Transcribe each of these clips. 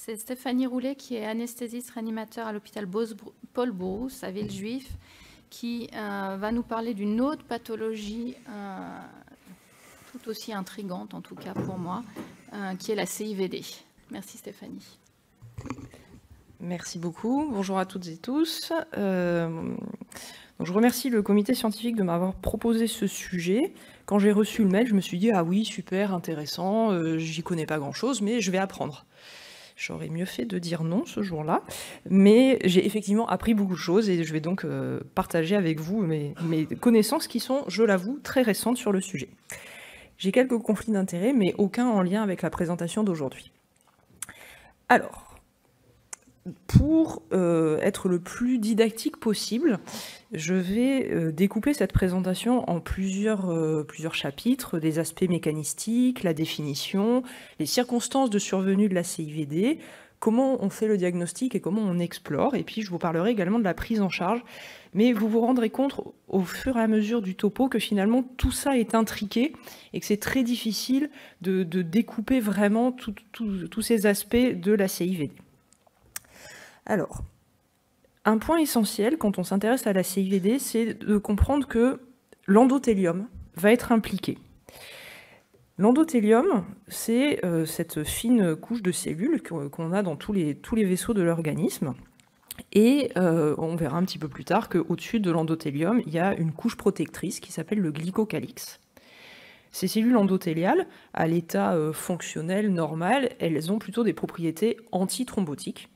C'est Stéphanie Roulet, qui est anesthésiste réanimateur à l'hôpital Paul Brousse à Villejuif, qui va nous parler d'une autre pathologie tout aussi intrigante, en tout cas pour moi, qui est la CIVD. Merci Stéphanie. Merci beaucoup. Bonjour à toutes et tous. Donc je remercie le comité scientifique de m'avoir proposé ce sujet. Quand j'ai reçu le mail, je me suis dit « Ah oui, super, intéressant, j'y connais pas grand-chose, mais je vais apprendre ». J'aurais mieux fait de dire non ce jour-là, mais j'ai effectivement appris beaucoup de choses et je vais donc partager avec vous mes connaissances qui sont, je l'avoue, très récentes sur le sujet. J'ai quelques conflits d'intérêts, mais aucun en lien avec la présentation d'aujourd'hui. Alors, pour être le plus didactique possible, je vais découper cette présentation en plusieurs chapitres, des aspects mécanistiques, la définition, les circonstances de survenue de la CIVD, comment on fait le diagnostic et comment on explore, et puis je vous parlerai également de la prise en charge, mais vous vous rendrez compte au fur et à mesure du topo que finalement tout ça est intriqué et que c'est très difficile de découper vraiment tous ces aspects de la CIVD. Alors, un point essentiel quand on s'intéresse à la CIVD, c'est de comprendre que l'endothélium va être impliqué. L'endothélium, c'est cette fine couche de cellules qu'on a dans tous les vaisseaux de l'organisme. Et on verra un petit peu plus tard qu'au-dessus de l'endothélium, il y a une couche protectrice qui s'appelle le glycocalyx. Ces cellules endothéliales, à l'état fonctionnel normal, elles ont plutôt des propriétés antithrombotiques,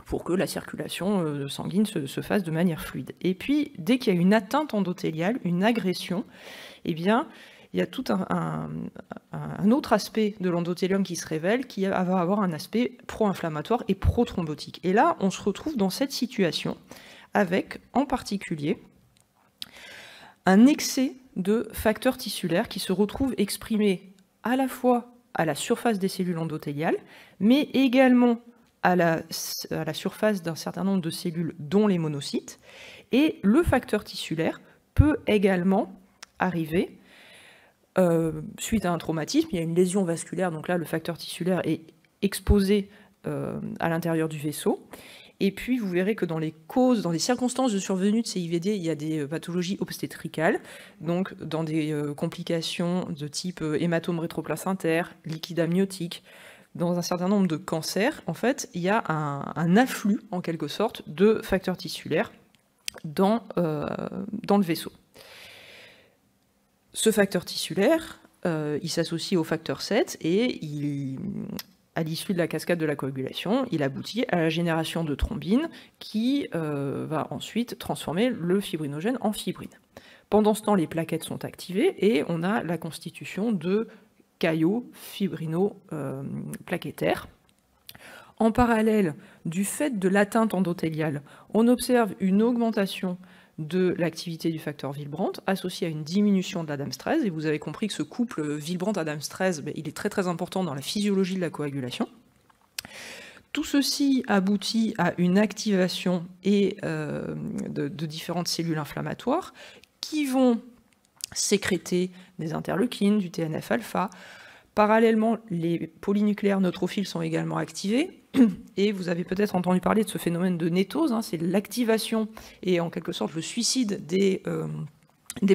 pour que la circulation sanguine se fasse de manière fluide. Et puis, dès qu'il y a une atteinte endothéliale, une agression, eh bien, il y a tout un autre aspect de l'endothélium qui se révèle, qui va avoir un aspect pro-inflammatoire et pro-thrombotique. Et là, on se retrouve dans cette situation avec, en particulier, un excès de facteurs tissulaires qui se retrouvent exprimés à la fois à la surface des cellules endothéliales, mais également à la surface d'un certain nombre de cellules, dont les monocytes. Et le facteur tissulaire peut également arriver suite à un traumatisme. Il y a une lésion vasculaire, donc là, le facteur tissulaire est exposé à l'intérieur du vaisseau. Et puis, vous verrez que dans les causes, dans les circonstances de survenue de CIVD, il y a des pathologies obstétricales, donc dans des complications de type hématome rétroplacentaire, liquide amniotique. Dans un certain nombre de cancers, en fait, il y a un afflux, en quelque sorte, de facteurs tissulaires dans le vaisseau. Ce facteur tissulaire, il s'associe au facteur 7 et à l'issue de la cascade de la coagulation, il aboutit à la génération de thrombine qui va ensuite transformer le fibrinogène en fibrine. Pendant ce temps, les plaquettes sont activées et on a la constitution de caillots fibrino-plaquettaires. En parallèle, du fait de l'atteinte endothéliale, on observe une augmentation de l'activité du facteur Willebrand associée à une diminution de l'Adams-13. Et vous avez compris que ce couple Willebrand-Adams-13, il est très très important dans la physiologie de la coagulation. Tout ceci aboutit à une activation de différentes cellules inflammatoires qui vont sécréter des interleukines, du TNF-alpha. Parallèlement, les polynucléaires neutrophiles sont également activés. Et vous avez peut-être entendu parler de ce phénomène de nétose, hein, c'est l'activation et en quelque sorte le suicide des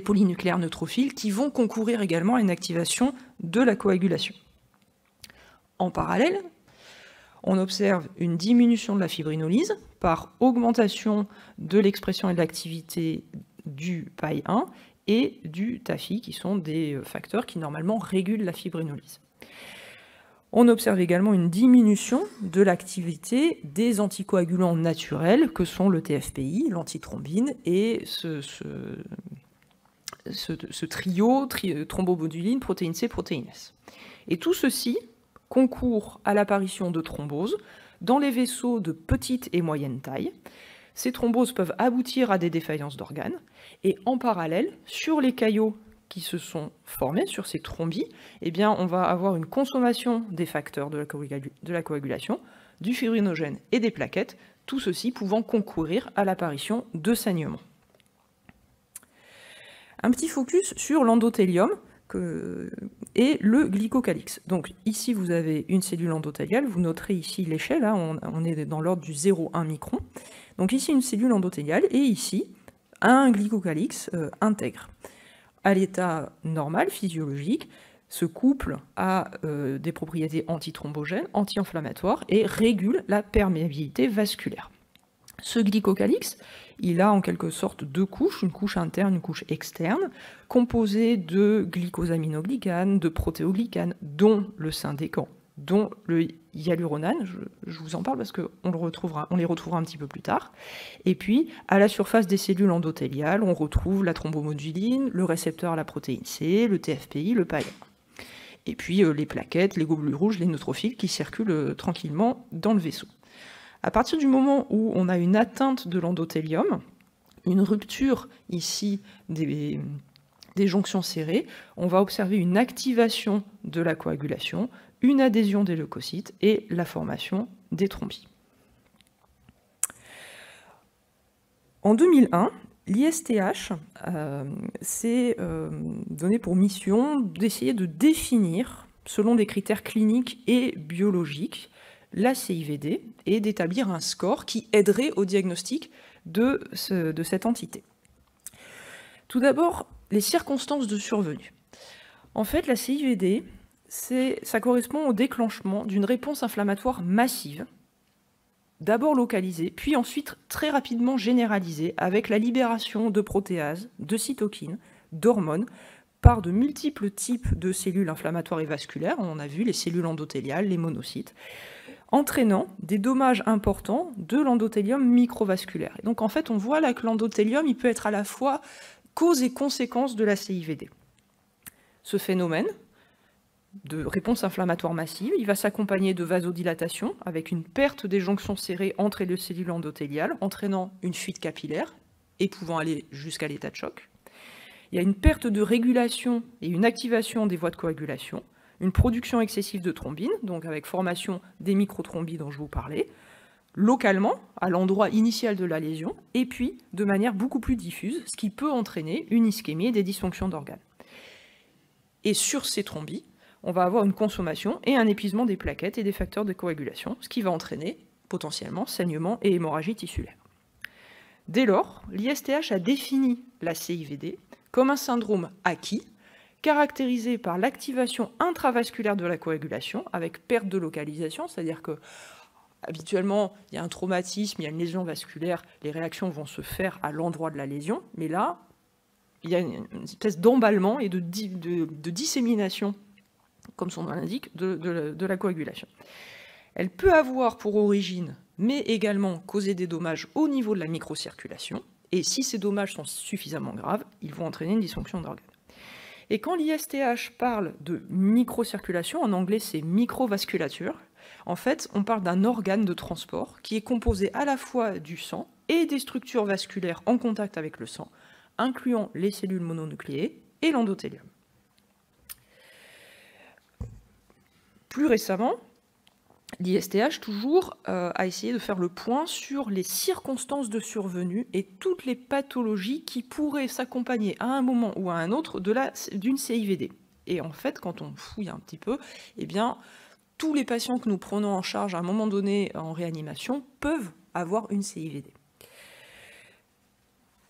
polynucléaires neutrophiles qui vont concourir également à une activation de la coagulation. En parallèle, on observe une diminution de la fibrinolyse par augmentation de l'expression et de l'activité du PAI1 et du TAFI, qui sont des facteurs qui normalement régulent la fibrinolyse. On observe également une diminution de l'activité des anticoagulants naturels que sont le TFPI, l'antithrombine et ce trio thromboboduline, protéine C, protéine S. Et tout ceci concourt à l'apparition de thromboses dans les vaisseaux de petite et moyenne taille. Ces thromboses peuvent aboutir à des défaillances d'organes et en parallèle, sur les caillots qui se sont formés, sur ces thrombis, eh bien, on va avoir une consommation des facteurs de la coagulation, du fibrinogène et des plaquettes, tout ceci pouvant concourir à l'apparition de saignements. Un petit focus sur l'endothélium, et le glycocalyx. Donc ici, vous avez une cellule endothéliale. Vous noterez ici l'échelle, hein, on est dans l'ordre du 0,1 micron. Donc ici, une cellule endothéliale, et ici, un glycocalyx intègre. À l'état normal, physiologique, ce couple a des propriétés antithrombogènes, anti-inflammatoires, et régule la perméabilité vasculaire. Ce glycocalyx, il a en quelque sorte deux couches, une couche interne, une couche externe, composée de glycosaminoglycanes, de protéoglycanes, dont le syndécan, dont le hyaluronane, je vous en parle parce qu'on les retrouvera un petit peu plus tard. Et puis, à la surface des cellules endothéliales, on retrouve la thrombomoduline, le récepteur à la protéine C, le TFPI, le PAIA. Et puis les plaquettes, les globules rouges, les neutrophiles qui circulent tranquillement dans le vaisseau. À partir du moment où on a une atteinte de l'endothélium, une rupture ici des jonctions serrées, on va observer une activation de la coagulation, une adhésion des leucocytes et la formation des thrombis. En 2001, l'ISTH s'est donné pour mission d'essayer de définir, selon des critères cliniques et biologiques, la CIVD et d'établir un score qui aiderait au diagnostic de cette entité. Tout d'abord, les circonstances de survenue. En fait, la CIVD, ça correspond au déclenchement d'une réponse inflammatoire massive, d'abord localisée, puis ensuite très rapidement généralisée, avec la libération de protéases, de cytokines, d'hormones, par de multiples types de cellules inflammatoires et vasculaires, on a vu les cellules endothéliales, les monocytes, entraînant des dommages importants de l'endothélium microvasculaire. Et donc en fait, on voit là que l'endothélium, il peut être à la fois cause et conséquence de la CIVD. Ce phénomène de réponse inflammatoire massive, il va s'accompagner de vasodilatation, avec une perte des jonctions serrées entre les cellules endothéliales, entraînant une fuite capillaire et pouvant aller jusqu'à l'état de choc. Il y a une perte de régulation et une activation des voies de coagulation, une production excessive de thrombine, donc avec formation des microthrombis dont je vous parlais, localement, à l'endroit initial de la lésion, et puis de manière beaucoup plus diffuse, ce qui peut entraîner une ischémie et des dysfonctions d'organes. Et sur ces thrombis, on va avoir une consommation et un épuisement des plaquettes et des facteurs de coagulation, ce qui va entraîner potentiellement saignement et hémorragie tissulaire. Dès lors, l'ISTH a défini la CIVD comme un syndrome acquis, caractérisé par l'activation intravasculaire de la coagulation, avec perte de localisation, c'est-à-dire que habituellement, il y a un traumatisme, il y a une lésion vasculaire, les réactions vont se faire à l'endroit de la lésion, mais là, il y a une espèce d'emballement et de dissémination, comme son nom l'indique, de la coagulation. Elle peut avoir pour origine, mais également causer des dommages au niveau de la microcirculation, et si ces dommages sont suffisamment graves, ils vont entraîner une dysfonction d'organes. Et quand l'ISTH parle de microcirculation, en anglais c'est microvasculature, en fait on parle d'un organe de transport qui est composé à la fois du sang et des structures vasculaires en contact avec le sang, incluant les cellules mononucléées et l'endothélium. Plus récemment, l'ISTH toujours a essayé de faire le point sur les circonstances de survenue et toutes les pathologies qui pourraient s'accompagner à un moment ou à un autre d'une CIVD. Et en fait, quand on fouille un petit peu, eh bien, tous les patients que nous prenons en charge à un moment donné en réanimation peuvent avoir une CIVD.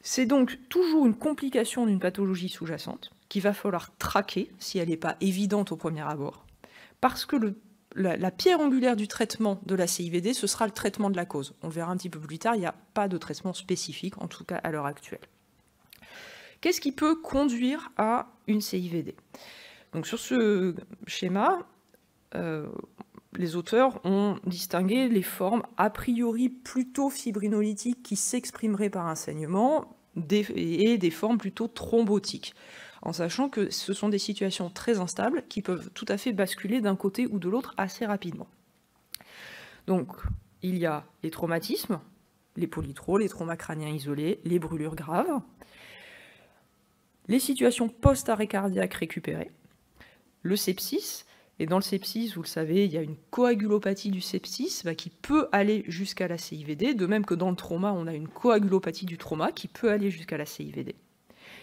C'est donc toujours une complication d'une pathologie sous-jacente qu'il va falloir traquer si elle n'est pas évidente au premier abord, parce que la pierre angulaire du traitement de la CIVD, ce sera le traitement de la cause. On le verra un petit peu plus tard, il n'y a pas de traitement spécifique, en tout cas à l'heure actuelle. Qu'est-ce qui peut conduire à une CIVD? Donc sur ce schéma, les auteurs ont distingué les formes a priori plutôt fibrinolytiques qui s'exprimeraient par un saignement et des formes plutôt thrombotiques, en sachant que ce sont des situations très instables qui peuvent tout à fait basculer d'un côté ou de l'autre assez rapidement. Donc, il y a les traumatismes, les polytros, les traumas crâniens isolés, les brûlures graves, les situations post-arrêt cardiaque récupérées, le sepsis, et dans le sepsis, vous le savez, il y a une coagulopathie du sepsis qui peut aller jusqu'à la CIVD, de même que dans le trauma, on a une coagulopathie du trauma qui peut aller jusqu'à la CIVD.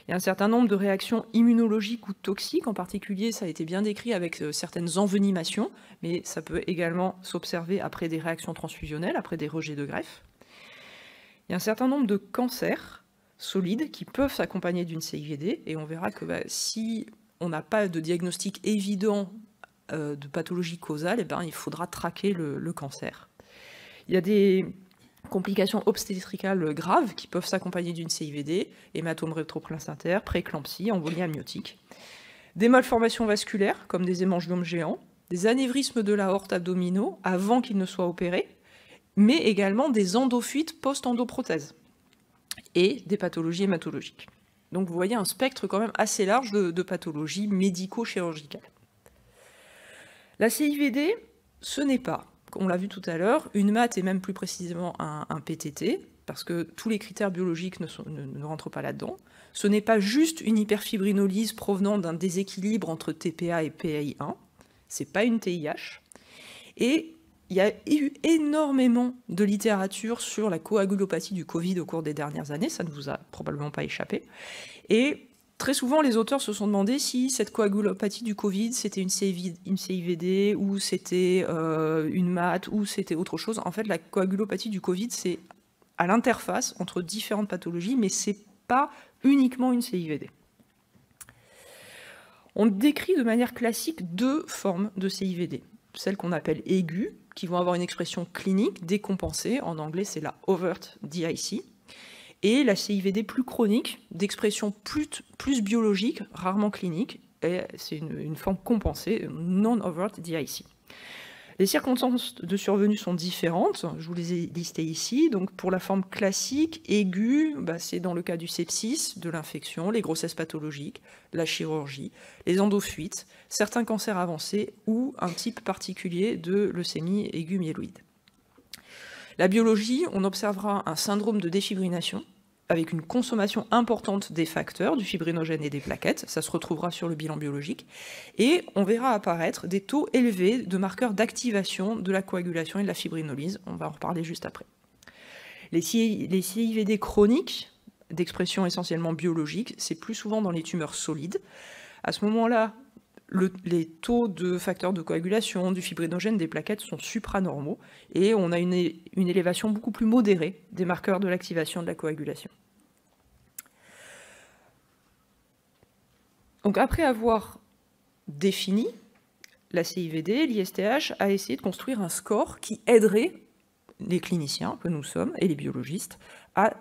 Il y a un certain nombre de réactions immunologiques ou toxiques, en particulier ça a été bien décrit avec certaines envenimations, mais ça peut également s'observer après des réactions transfusionnelles, après des rejets de greffe. Il y a un certain nombre de cancers solides qui peuvent s'accompagner d'une CIVD, et on verra que si on n'a pas de diagnostic évident de pathologie causale, il faudra traquer le cancer. Il y a des complications obstétricales graves qui peuvent s'accompagner d'une CIVD, hématome rétroplacentaire, prééclampsie, embolie amniotique. Des malformations vasculaires, comme des hémangiomes géants, des anévrismes de l'aorte abdominaux avant qu'ils ne soient opérés, mais également des endofuites post-endoprothèse et des pathologies hématologiques. Donc vous voyez un spectre quand même assez large de pathologies médico-chirurgicales. La CIVD, ce n'est pas, on l'a vu tout à l'heure, une MAT et même plus précisément un PTT, parce que tous les critères biologiques ne rentrent pas là-dedans. Ce n'est pas juste une hyperfibrinolyse provenant d'un déséquilibre entre TPA et PAI1, c'est pas une TIH. Et il y a eu énormément de littérature sur la coagulopathie du Covid au cours des dernières années, ça ne vous a probablement pas échappé. Et très souvent, les auteurs se sont demandé si cette coagulopathie du Covid, c'était une CIVD, ou c'était une MAT, ou c'était autre chose. En fait, la coagulopathie du Covid, c'est à l'interface entre différentes pathologies, mais c'est pas uniquement une CIVD. On décrit de manière classique deux formes de CIVD. Celles qu'on appelle aiguës, qui vont avoir une expression clinique décompensée, en anglais c'est la overt DIC, et la CIVD plus chronique, d'expression plus biologique, rarement clinique, et c'est une forme compensée, non-overt DIC. Les circonstances de survenue sont différentes, je vous les ai listées ici. Donc pour la forme classique, aiguë, c'est dans le cas du sepsis, de l'infection, les grossesses pathologiques, la chirurgie, les endofuites, certains cancers avancés ou un type particulier de leucémie aiguë myéloïde. La biologie, on observera un syndrome de défibrination avec une consommation importante des facteurs, du fibrinogène et des plaquettes, ça se retrouvera sur le bilan biologique, et on verra apparaître des taux élevés de marqueurs d'activation de la coagulation et de la fibrinolyse, on va en reparler juste après. Les CIVD chroniques, d'expression essentiellement biologique, c'est plus souvent dans les tumeurs solides. À ce moment-là, les taux de facteurs de coagulation, du fibrinogène, des plaquettes sont supranormaux et on a une élévation beaucoup plus modérée des marqueurs de l'activation de la coagulation. Donc après avoir défini la CIVD, l'ISTH a essayé de construire un score qui aiderait les cliniciens que nous sommes et les biologistes à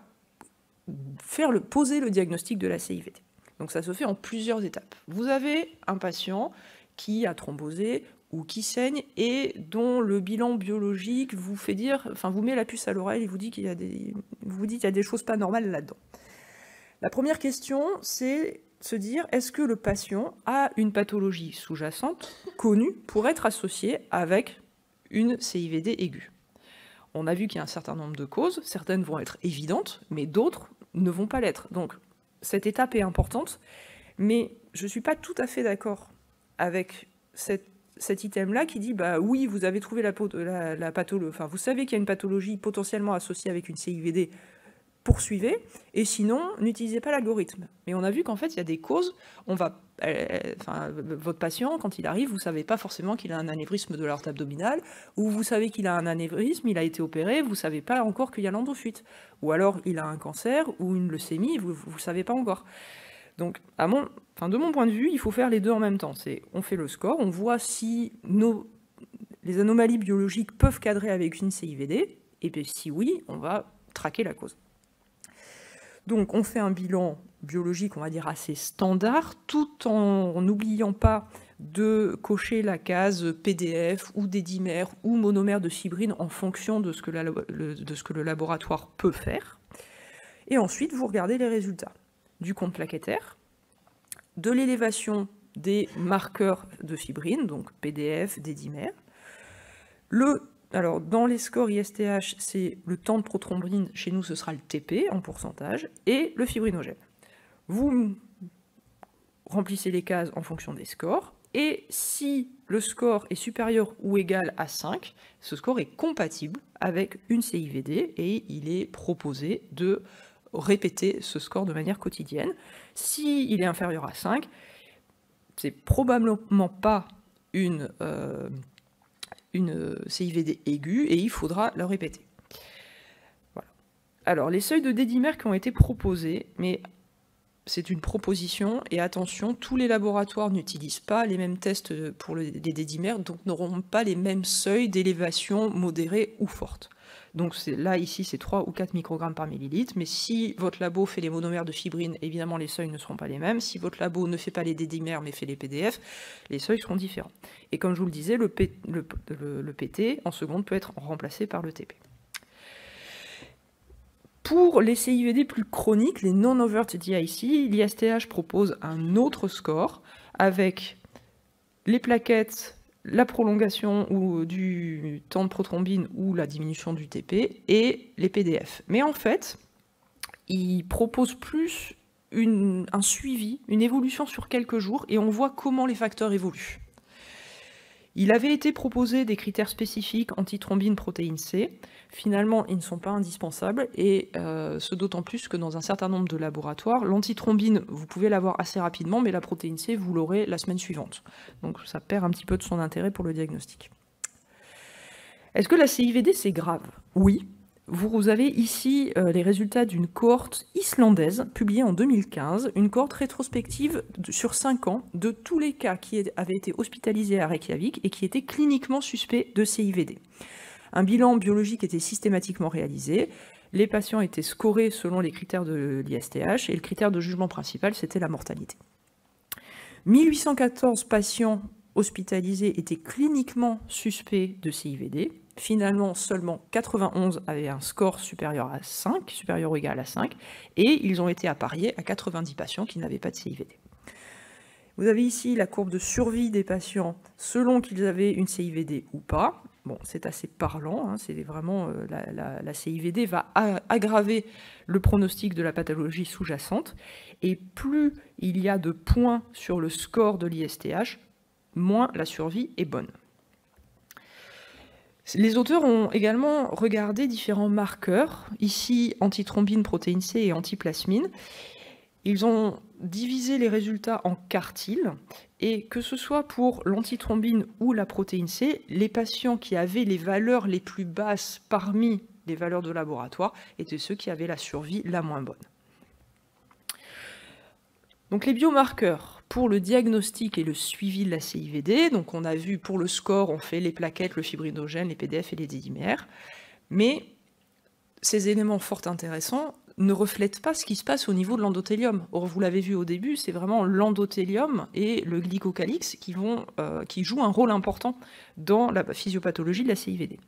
poser le diagnostic de la CIVD. Donc ça se fait en plusieurs étapes. Vous avez un patient qui a thrombosé ou qui saigne et dont le bilan biologique vous fait dire, vous met la puce à l'oreille et vous dit qu'il y a des choses pas normales là-dedans. La première question, c'est se dire, est-ce que le patient a une pathologie sous-jacente connue pour être associée avec une CIVD aiguë? On a vu qu'il y a un certain nombre de causes, certaines vont être évidentes, mais d'autres ne vont pas l'être. Donc cette étape est importante, mais je ne suis pas tout à fait d'accord avec cet item-là qui dit oui, vous avez trouvé la pathologie, vous savez qu'il y a une pathologie potentiellement associée avec une CIVD, poursuivez, et sinon, n'utilisez pas l'algorithme. Mais on a vu qu'en fait, il y a des causes, votre patient, quand il arrive, vous ne savez pas forcément qu'il a un anévrisme de l'aorte abdominale, ou vous savez qu'il a un anévrisme, il a été opéré, vous ne savez pas encore qu'il y a l'endofuite. Ou alors, il a un cancer ou une leucémie, vous ne savez pas encore. Donc, de mon point de vue, il faut faire les deux en même temps. On fait le score, on voit si les anomalies biologiques peuvent cadrer avec une CIVD, et puis si oui, on va traquer la cause. Donc on fait un bilan biologique, on va dire, assez standard, tout en n'oubliant pas de cocher la case PDF ou dédimère ou monomère de fibrine en fonction de ce que le laboratoire peut faire. Et ensuite, vous regardez les résultats du compte plaquettaire, de l'élévation des marqueurs de fibrine, donc PDF, dédimère. Alors, dans les scores ISTH, c'est le temps de prothrombine, chez nous ce sera le TP en pourcentage, et le fibrinogène. Vous remplissez les cases en fonction des scores, et si le score est supérieur ou égal à 5, ce score est compatible avec une CIVD, et il est proposé de répéter ce score de manière quotidienne. S'il est inférieur à 5, c'est probablement pas une CIVD aiguë et il faudra le répéter. Voilà. Alors, les seuils de dédimère qui ont été proposés, mais c'est une proposition, et attention, tous les laboratoires n'utilisent pas les mêmes tests pour les dédimères, donc n'auront pas les mêmes seuils d'élévation modérée ou forte. Donc là, ici, c'est 3 ou 4 microgrammes par millilitre, mais si votre labo fait les monomères de fibrine, évidemment, les seuils ne seront pas les mêmes. Si votre labo ne fait pas les dédimères, mais fait les PDF, les seuils seront différents. Et comme je vous le disais, le PT, en seconde, peut être remplacé par le TP. Pour les CIVD plus chroniques, les non-overt DIC, l'ISTH propose un autre score avec les plaquettes, la prolongation du temps de prothrombine ou la diminution du TP et les PDF. Mais en fait, il propose plus un suivi, une évolution sur quelques jours, et on voit comment les facteurs évoluent. Il avait été proposé des critères spécifiques antithrombine protéine C. Finalement, ils ne sont pas indispensables, et ce d'autant plus que dans un certain nombre de laboratoires, l'antithrombine, vous pouvez l'avoir assez rapidement, mais la protéine C, vous l'aurez la semaine suivante. Donc ça perd un petit peu de son intérêt pour le diagnostic. Est-ce que la CIVD, c'est grave? Oui. Vous avez ici les résultats d'une cohorte islandaise publiée en 2015, une cohorte rétrospective sur 5 ans de tous les cas qui avaient été hospitalisés à Reykjavik et qui étaient cliniquement suspects de CIVD. Un bilan biologique était systématiquement réalisé, les patients étaient scorés selon les critères de l'ISTH et le critère de jugement principal, c'était la mortalité. 1814 patients hospitalisés étaient cliniquement suspects de CIVD. Finalement, seulement 91 avaient un score supérieur à 5, supérieur ou égal à 5, et ils ont été appariés à 90 patients qui n'avaient pas de CIVD. Vous avez ici la courbe de survie des patients selon qu'ils avaient une CIVD ou pas. Bon, c'est assez parlant, hein, c'est vraiment la CIVD va aggraver le pronostic de la pathologie sous-jacente, et plus il y a de points sur le score de l'ISTH, moins la survie est bonne. Les auteurs ont également regardé différents marqueurs, ici antithrombine, protéine C et antiplasmine. Ils ont divisé les résultats en quartiles, et que ce soit pour l'antithrombine ou la protéine C, les patients qui avaient les valeurs les plus basses parmi les valeurs de laboratoire étaient ceux qui avaient la survie la moins bonne. Donc les biomarqueurs pour le diagnostic et le suivi de la CIVD, donc on a vu pour le score, on fait les plaquettes, le fibrinogène, les PDF et les dédimères, mais ces éléments fort intéressants ne reflètent pas ce qui se passe au niveau de l'endothélium. Or, vous l'avez vu au début, c'est vraiment l'endothélium et le glycocalyx qui jouent un rôle important dans la physiopathologie de la CIVD.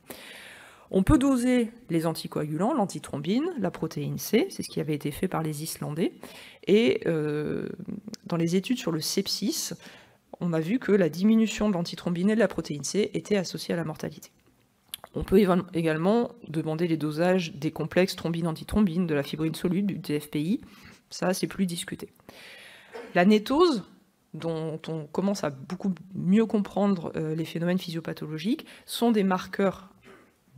On peut doser les anticoagulants, l'antithrombine, la protéine C, c'est ce qui avait été fait par les Islandais, et dans les études sur le sepsis, on a vu que la diminution de l'antithrombine et de la protéine C était associée à la mortalité. On peut également demander les dosages des complexes thrombine-antithrombine, de la fibrine soluble, du TFPI, ça c'est plus discuté. La nétose, dont on commence à beaucoup mieux comprendre les phénomènes physiopathologiques, sont des marqueurs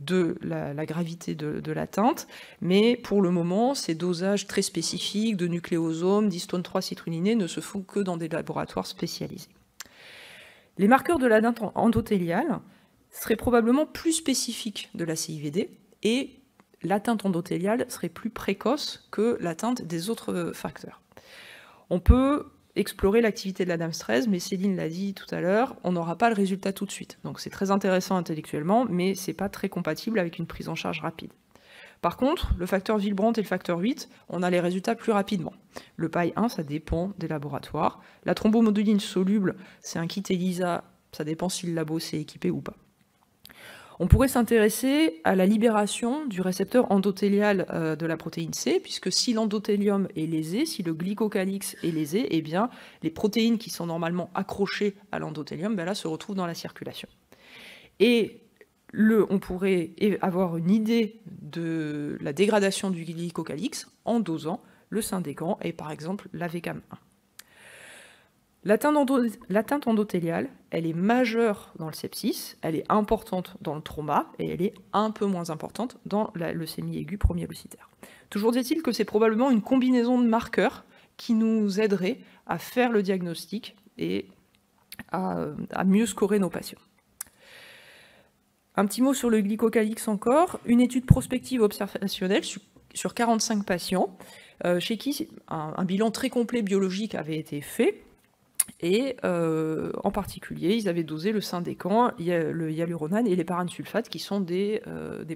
de la gravité de l'atteinte, mais pour le moment, ces dosages très spécifiques de nucléosomes, d'histone 3 citrulliné ne se font que dans des laboratoires spécialisés. Les marqueurs de l'atteinte endothéliale seraient probablement plus spécifiques de la CIVD, et l'atteinte endothéliale serait plus précoce que l'atteinte des autres facteurs. On peut explorer l'activité de la DAMS13, mais Céline l'a dit tout à l'heure, on n'aura pas le résultat tout de suite. Donc c'est très intéressant intellectuellement, mais ce n'est pas très compatible avec une prise en charge rapide. Par contre, le facteur Willebrand et le facteur 8, on a les résultats plus rapidement. Le PAI-1, ça dépend des laboratoires. La thrombomoduline soluble, c'est un kit ELISA, ça dépend si le labo s'est équipé ou pas. On pourrait s'intéresser à la libération du récepteur endothélial de la protéine C, puisque si l'endothélium est lésé, si le glycocalyx est lésé, eh bien, les protéines qui sont normalement accrochées à l'endothélium là, se retrouvent dans la circulation. Et on pourrait avoir une idée de la dégradation du glycocalyx en dosant le Syndécan et par exemple la VCAM1. L'atteinte endothéliale, elle est majeure dans le sepsis, elle est importante dans le trauma, et elle est un peu moins importante dans la leucémie aiguë promyélocitaire. Toujours est-il que c'est probablement une combinaison de marqueurs qui nous aiderait à faire le diagnostic et à mieux scorer nos patients. Un petit mot sur le glycocalix encore. Une étude prospective observationnelle sur 45 patients, chez qui un bilan très complet biologique avait été fait. Et en particulier, ils avaient dosé le syndécan, le hyaluronane et les paranesulfates, qui sont des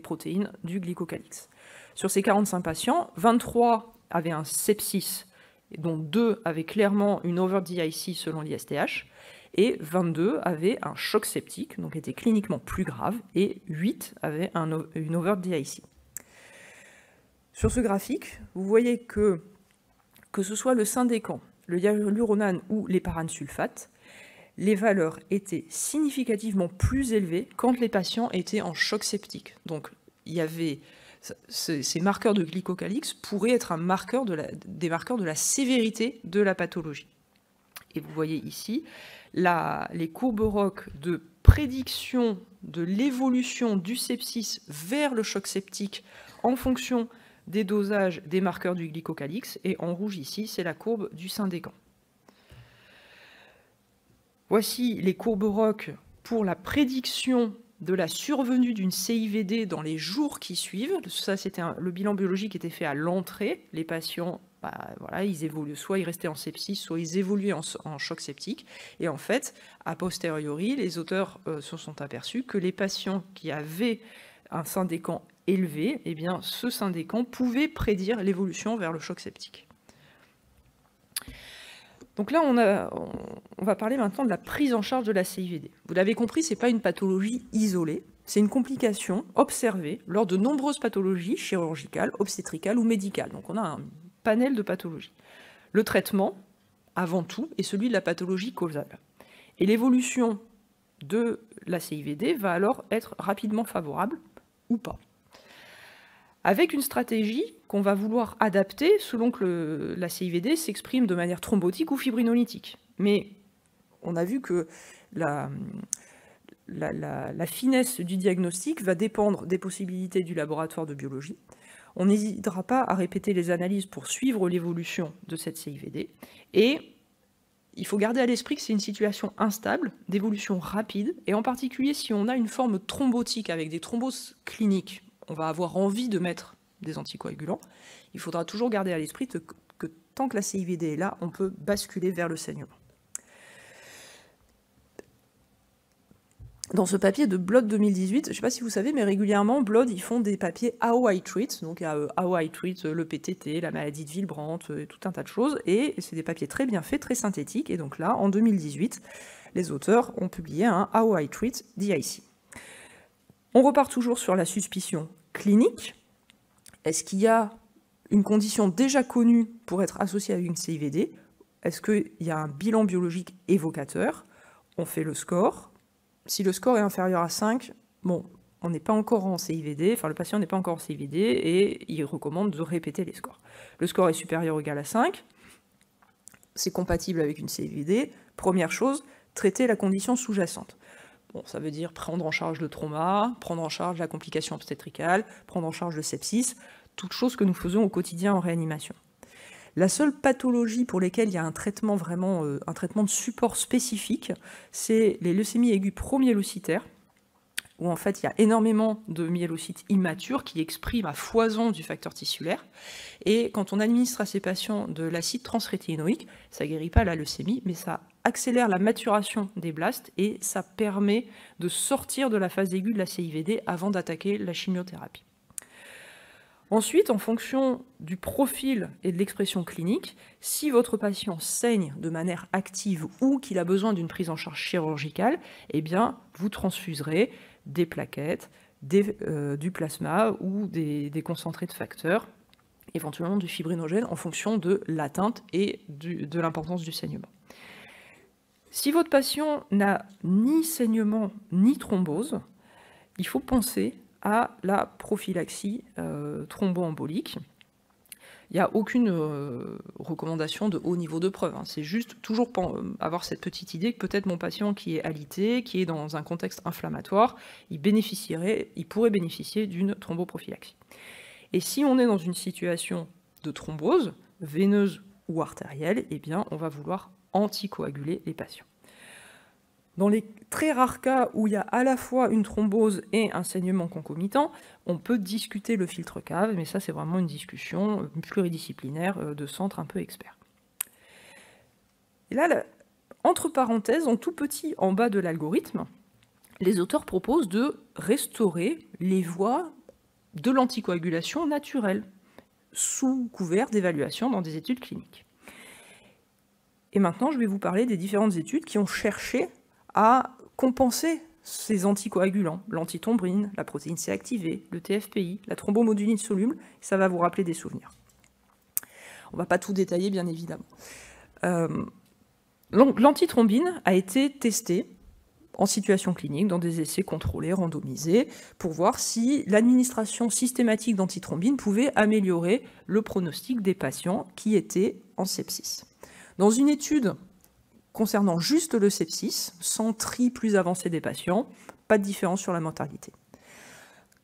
protéines du glycocalix. Sur ces 45 patients, 23 avaient un sepsis, dont 2 avaient clairement une over-DIC selon l'ISTH, et 22 avaient un choc septique, donc étaient cliniquement plus graves, et 8 avaient une over-DIC. Sur ce graphique, vous voyez que ce soit le syndécan, le hyaluronane ou les paranesulfates, les valeurs étaient significativement plus élevées quand les patients étaient en choc septique. Donc, il y avait ces marqueurs de glycocalix pourraient être des marqueurs de la sévérité de la pathologie. Et vous voyez ici les courbes ROC de prédiction de l'évolution du sepsis vers le choc septique en fonction des dosages des marqueurs du glycocalix, et en rouge ici, c'est la courbe du syndécan. Voici les courbes ROC pour la prédiction de la survenue d'une CIVD dans les jours qui suivent. Ça, c'était le bilan biologique était fait à l'entrée. Les patients, voilà, ils évoluent, soit ils restaient en sepsis, soit ils évoluaient en choc septique. Et en fait, a posteriori, les auteurs se sont aperçus que les patients qui avaient un syndécan élevé, eh bien, ce syndécan pouvait prédire l'évolution vers le choc septique. Donc là, on va parler maintenant de la prise en charge de la CIVD. Vous l'avez compris, ce n'est pas une pathologie isolée, c'est une complication observée lors de nombreuses pathologies chirurgicales, obstétricales ou médicales. Donc on a un panel de pathologies. Le traitement, avant tout, est celui de la pathologie causale. Et l'évolution de la CIVD va alors être rapidement favorable ou pas. Avec une stratégie qu'on va vouloir adapter selon que la CIVD s'exprime de manière thrombotique ou fibrinolytique. Mais on a vu que la finesse du diagnostic va dépendre des possibilités du laboratoire de biologie. On n'hésitera pas à répéter les analyses pour suivre l'évolution de cette CIVD. Et il faut garder à l'esprit que c'est une situation instable, d'évolution rapide, et en particulier si on a une forme thrombotique avec des thromboses cliniques, on va avoir envie de mettre des anticoagulants. Il faudra toujours garder à l'esprit que tant que la CIVD est là, on peut basculer vers le saignement. Dans ce papier de Blood 2018, je ne sais pas si vous savez, mais régulièrement, Blood, ils font des papiers How I Treat, donc How I Treat le PTT, la maladie de Willebrand, tout un tas de choses, et c'est des papiers très bien faits, très synthétiques, et donc là, en 2018, les auteurs ont publié un How I Treat DIC. On repart toujours sur la suspicion clinique. Est-ce qu'il y a une condition déjà connue pour être associée à une CIVD? Est-ce qu'il y a un bilan biologique évocateur? On fait le score. Si le score est inférieur à 5, bon, on n'est pas encore en CIVD, enfin le patient n'est pas encore en CIVD et il recommande de répéter les scores. Le score est supérieur ou égal à 5, c'est compatible avec une CIVD. Première chose, traiter la condition sous-jacente. Bon, ça veut dire prendre en charge le trauma, prendre en charge la complication obstétricale, prendre en charge le sepsis, toutes choses que nous faisons au quotidien en réanimation. La seule pathologie pour lesquelles il y a un traitement vraiment, un traitement de support spécifique, c'est les leucémies aiguës promyélocitaires, où en fait il y a énormément de myélocytes immatures qui expriment à foison du facteur tissulaire. Et quand on administre à ces patients de l'acide transrétinoïque, ça ne guérit pas la leucémie, mais ça accélère la maturation des blastes et ça permet de sortir de la phase aiguë de la CIVD avant d'attaquer la chimiothérapie. Ensuite, en fonction du profil et de l'expression clinique, si votre patient saigne de manière active ou qu'il a besoin d'une prise en charge chirurgicale, eh bien, vous transfuserez des plaquettes, du plasma ou des concentrés de facteurs, éventuellement du fibrinogène, en fonction de l'atteinte et de l'importance du saignement. Si votre patient n'a ni saignement ni thrombose, il faut penser à la prophylaxie thromboembolique. Il Il n'y a aucune recommandation de haut niveau de preuve. Hein. C'est juste toujours avoir cette petite idée que peut-être mon patient qui est alité, qui est dans un contexte inflammatoire, il pourrait bénéficier d'une thromboprophylaxie. Et si on est dans une situation de thrombose, veineuse ou artérielle, eh bien, on va vouloir anticoaguler les patients. Dans les très rares cas où il y a à la fois une thrombose et un saignement concomitant, on peut discuter le filtre cave, mais ça c'est vraiment une discussion pluridisciplinaire de centres un peu experts. Et là, entre parenthèses, en tout petit en bas de l'algorithme, les auteurs proposent de restaurer les voies de l'anticoagulation naturelle, sous couvert d'évaluation dans des études cliniques. Et maintenant, je vais vous parler des différentes études qui ont cherché à compenser ces anticoagulants, l'antithrombine, la protéine C activée, le TFPI, la thrombomoduline soluble, ça va vous rappeler des souvenirs. On ne va pas tout détailler, bien évidemment. L'antithrombine a été testée en situation clinique, dans des essais contrôlés, randomisés, pour voir si l'administration systématique d'antithrombine pouvait améliorer le pronostic des patients qui étaient en sepsis. Dans une étude concernant juste le sepsis, sans tri plus avancé des patients, pas de différence sur la mortalité.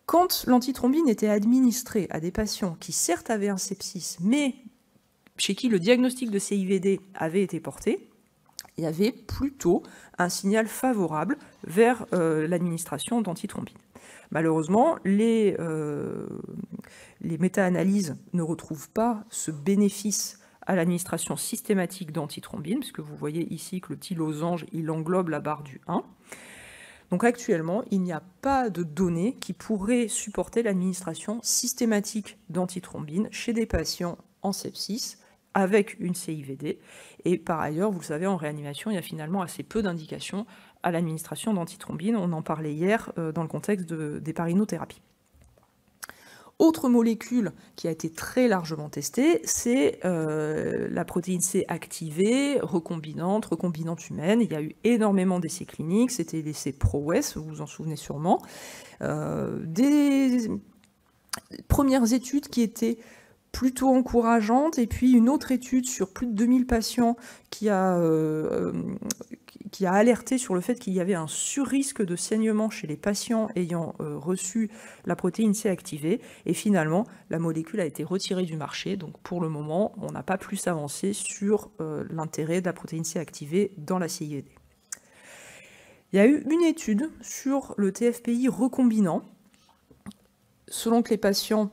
Quand l'antithrombine était administrée à des patients qui certes avaient un sepsis, mais chez qui le diagnostic de CIVD avait été porté, il y avait plutôt un signal favorable vers l'administration d'antithrombine. Malheureusement, les méta-analyses ne retrouvent pas ce bénéfice à l'administration systématique d'antithrombine, puisque vous voyez ici que le petit losange, il englobe la barre du 1. Donc actuellement, il n'y a pas de données qui pourraient supporter l'administration systématique d'antithrombine chez des patients en sepsis avec une CIVD. Et par ailleurs, vous le savez, en réanimation, il y a finalement assez peu d'indications à l'administration d'antithrombine. On en parlait hier dans le contexte des parinothérapies. Autre molécule qui a été très largement testée, c'est la protéine C activée, recombinante humaine. Il y a eu énormément d'essais cliniques, c'était l'essai PROWES, vous vous en souvenez sûrement. Des premières études qui étaient plutôt encourageante, et puis une autre étude sur plus de 2000 patients qui a alerté sur le fait qu'il y avait un surrisque de saignement chez les patients ayant reçu la protéine C activée, et finalement la molécule a été retirée du marché, donc pour le moment on n'a pas plus avancé sur l'intérêt de la protéine C activée dans la CIVD. Il y a eu une étude sur le TFPI recombinant, selon que les patients,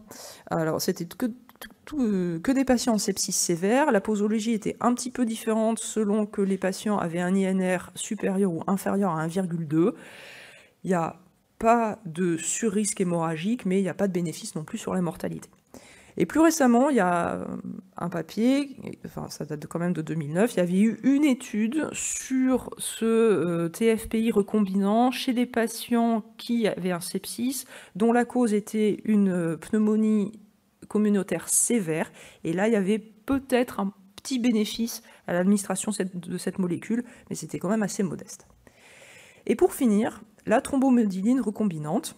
alors c'était que des patients en sepsis sévère. La posologie était un petit peu différente selon que les patients avaient un INR supérieur ou inférieur à 1,2. Il n'y a pas de surrisque hémorragique, mais il n'y a pas de bénéfice non plus sur la mortalité. Et plus récemment, il y a un papier, enfin ça date quand même de 2009, il y avait eu une étude sur ce TFPI recombinant chez des patients qui avaient un sepsis, dont la cause était une pneumonie communautaire sévère, et là il y avait peut-être un petit bénéfice à l'administration de cette molécule, mais c'était quand même assez modeste. Et pour finir, la thrombomoduline recombinante,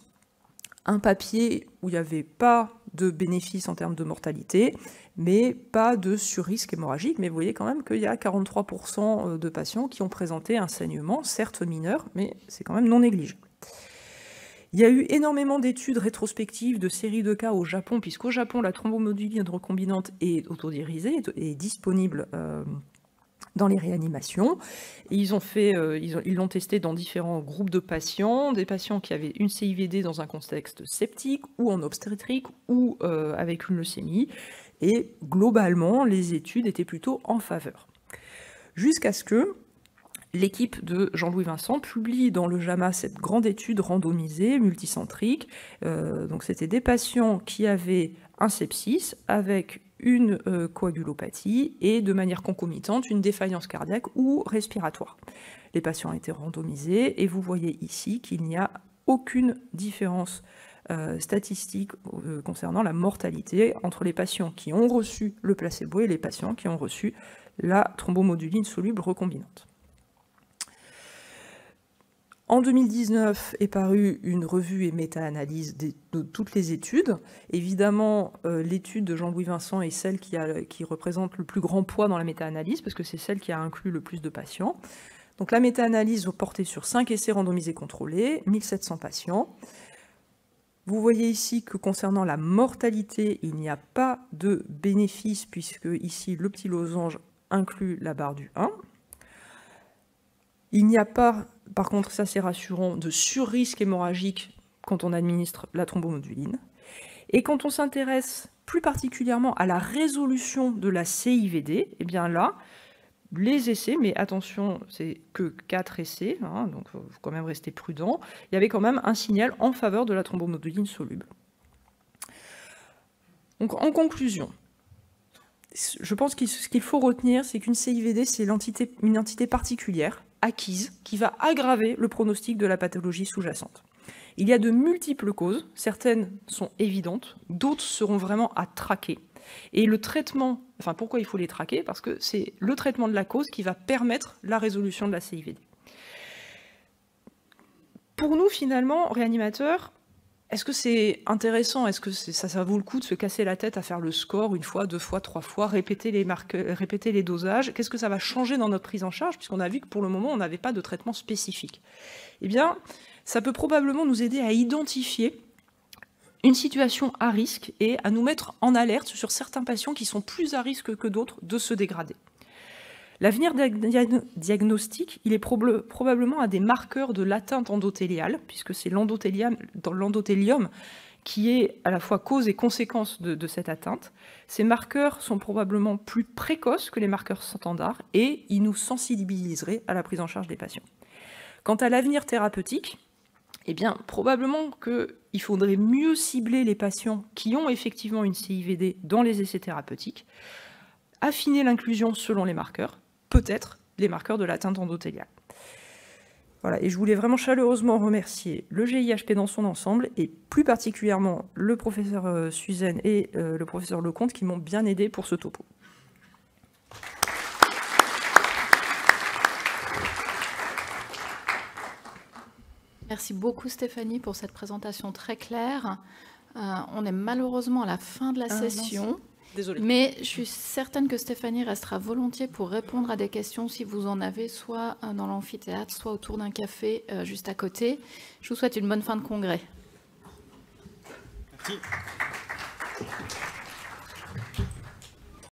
un papier où il n'y avait pas de bénéfice en termes de mortalité, mais pas de surrisque hémorragique, mais vous voyez quand même qu'il y a 43% de patients qui ont présenté un saignement, certes mineur, mais c'est quand même non négligeable. Il y a eu énormément d'études rétrospectives de séries de cas au Japon, puisqu'au Japon, la thrombomoduline recombinante est autodirisée, est disponible dans les réanimations. Et ils l'ont testé dans différents groupes de patients, des patients qui avaient une CIVD dans un contexte septique, ou en obstétrique, ou avec une leucémie. Et globalement, les études étaient plutôt en faveur. Jusqu'à ce que l'équipe de Jean-Louis Vincent publie dans le JAMA cette grande étude randomisée, multicentrique. Donc c'était des patients qui avaient un sepsis avec une coagulopathie et de manière concomitante une défaillance cardiaque ou respiratoire. Les patients étaient randomisés et vous voyez ici qu'il n'y a aucune différence statistique concernant la mortalité entre les patients qui ont reçu le placebo et les patients qui ont reçu la thrombomoduline soluble recombinante. En 2019 est parue une revue et méta-analyse de toutes les études. Évidemment, l'étude de Jean-Louis Vincent est celle qui représente le plus grand poids dans la méta-analyse, parce que c'est celle qui a inclus le plus de patients. Donc la méta-analyse portait sur 5 essais randomisés contrôlés, 1700 patients. Vous voyez ici que concernant la mortalité, il n'y a pas de bénéfice, puisque ici, le petit losange inclut la barre du 1. Il n'y a pas, par contre, ça c'est rassurant, de surrisque hémorragique quand on administre la thrombomoduline. Et quand on s'intéresse plus particulièrement à la résolution de la CIVD, eh bien là, les essais, mais attention, c'est que 4 essais, hein, donc il faut quand même rester prudent, il y avait quand même un signal en faveur de la thrombomoduline soluble. Donc en conclusion, je pense que ce qu'il faut retenir, c'est qu'une CIVD, c'est une entité particulière, acquise, qui va aggraver le pronostic de la pathologie sous-jacente. Il y a de multiples causes, certaines sont évidentes, d'autres seront vraiment à traquer. Et le traitement, enfin pourquoi il faut les traquer? Parce que c'est le traitement de la cause qui va permettre la résolution de la CIVD. Pour nous, finalement, réanimateurs, est-ce que c'est intéressant? Est-ce que ça vaut le coup de se casser la tête à faire le score 1 fois, 2 fois, 3 fois, répéter les dosages? Qu'est-ce que ça va changer dans notre prise en charge? Puisqu'on a vu que pour le moment, on n'avait pas de traitement spécifique. Eh bien, ça peut probablement nous aider à identifier une situation à risque et à nous mettre en alerte sur certains patients qui sont plus à risque que d'autres de se dégrader. L'avenir diagnostique, il est probablement à des marqueurs de l'atteinte endothéliale, puisque c'est l'endothélium qui est à la fois cause et conséquence de cette atteinte. Ces marqueurs sont probablement plus précoces que les marqueurs standards et ils nous sensibiliseraient à la prise en charge des patients. Quant à l'avenir thérapeutique, eh bien, probablement qu'il faudrait mieux cibler les patients qui ont effectivement une CIVD dans les essais thérapeutiques, affiner l'inclusion selon les marqueurs, peut-être les marqueurs de l'atteinte endothéliale. Voilà, et je voulais vraiment chaleureusement remercier le GIHP dans son ensemble, et plus particulièrement le professeur Suzanne et le professeur Lecomte qui m'ont bien aidé pour ce topo. Merci beaucoup Stéphanie pour cette présentation très claire. On est malheureusement à la fin de la session. Désolée. Mais je suis certaine que Stéphanie restera volontiers pour répondre à des questions si vous en avez, soit dans l'amphithéâtre, soit autour d'un café juste à côté. Je vous souhaite une bonne fin de congrès. Merci.